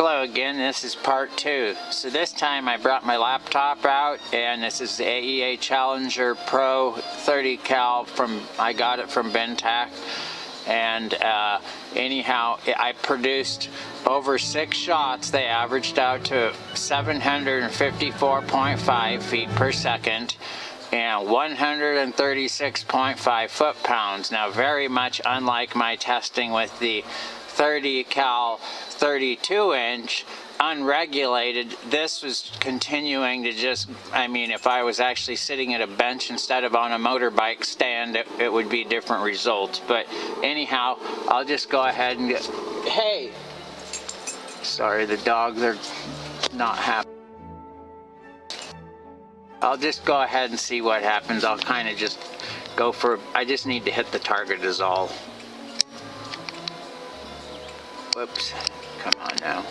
Hello again, this is part 2. So this time I brought my laptop out, and this is the AEA Challenger Pro 30 cal I got it from Bentech. And anyhow, I produced over 6 shots. They averaged out to 754.5 feet per second and 136.5 foot-pounds. Now, very much unlike my testing with the 30 cal 32-inch unregulated, this was continuing to just, I mean, if I was actually sitting at a bench instead of on a motorbike stand, it would be different results. But anyhow, I'll just go ahead and get, hey, sorry, the dogs are not happy. I'll just go ahead and see what happens. I'll kind of just go for, I just need to hit the target is all. Whoops, come on now.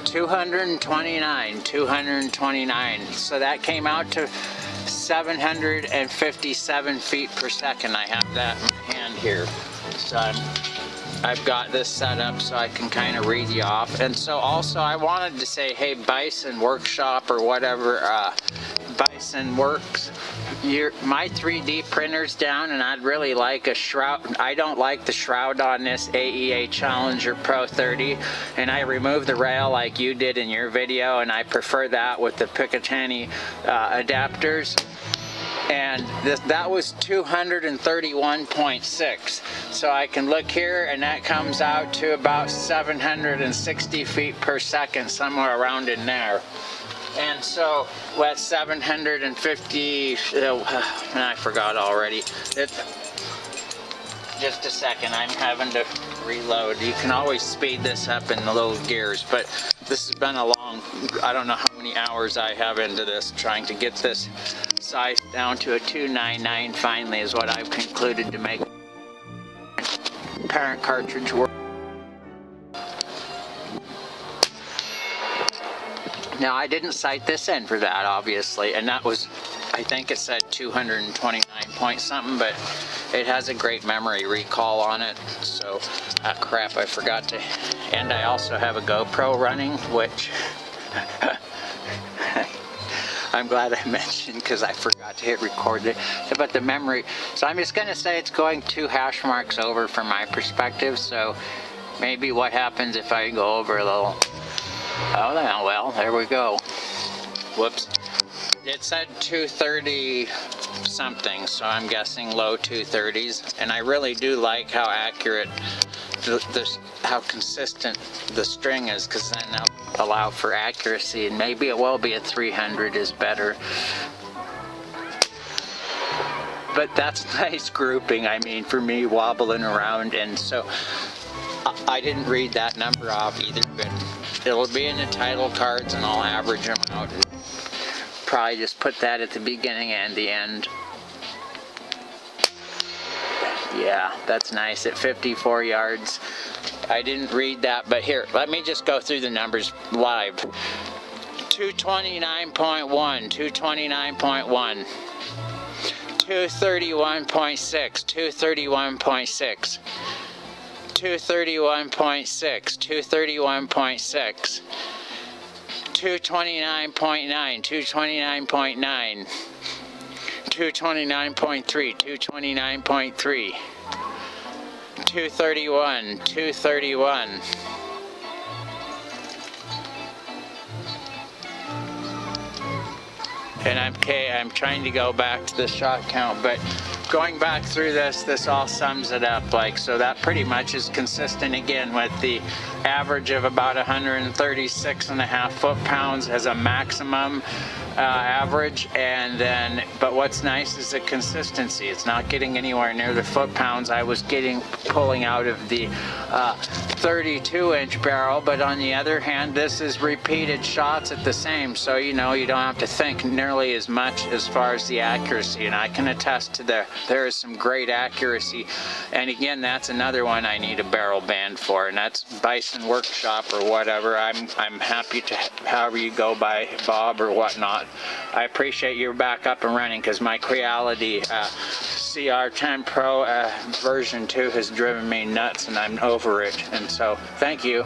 229. So that came out to 757 feet per second. I have that in my hand here. So I've got this set up so I can kind of read you off. And so also I wanted to say, hey, Bison Workshop or whatever, Bison Works, my 3D printer's down, and I'd really like a shroud. I don't like the shroud on this AEA Challenger Pro 30, and I removed the rail like you did in your video, and I prefer that with the Picatinny adapters. And that was 231.6. So I can look here, and that comes out to about 760 feet per second, somewhere around in there. And so at 750, I forgot already. Just a second, I'm having to reload. You can always speed this up in the little gears, but this has been a long, I don't know how many hours I have into this, trying to get this size down to a 299 finally is what I've concluded to make parent cartridge work. Now, I didn't sight this in for that, obviously, and that was, I think it said 229 point something, but it has a great memory recall on it, so, crap, I forgot to, and I also have a GoPro running, which, I'm glad I mentioned, because I forgot to hit record, but the memory, so I'm just going to say it's going 2 hash marks over from my perspective, so maybe what happens if I go over a little. Oh, well, there we go. Whoops. It said 230 something, so I'm guessing low 230s. And I really do like how accurate, how consistent the string is, because then that'll allow for accuracy. And maybe it will be a 300 is better. But that's nice grouping, I mean, for me wobbling around. And so I didn't read that number off either, but it'll be in the title cards, and I'll average them out and probably just put that at the beginning and the end. Yeah, that's nice at 54 yards. I didn't read that, but here, let me just go through the numbers live. 229.1, 229.1, 231.6, 231.6. 231.6, 231.6, 229.9, 229.9, 229.3, 229.3, 231, 231. And I'm trying to go back to the shot count, but going back through this all sums it up, like, so that pretty much is consistent again with the average of about 136.5 foot-pounds as a maximum average, and then, but what's nice is the consistency. It's not getting anywhere near the foot-pounds I was pulling out of the 32-inch barrel, but on the other hand, this is repeated shots at the same, so you know, you don't have to think nearly as much as far as the accuracy, and I can attest to there is some great accuracy. And again, that's another one I need a barrel band for, and that's Bison Workshop or whatever. I'm happy to, however you go by, Bob or whatnot. I appreciate you're back up and running, because my Creality CR10 Pro version 2 has driven me nuts, and I'm over it. And so, thank you.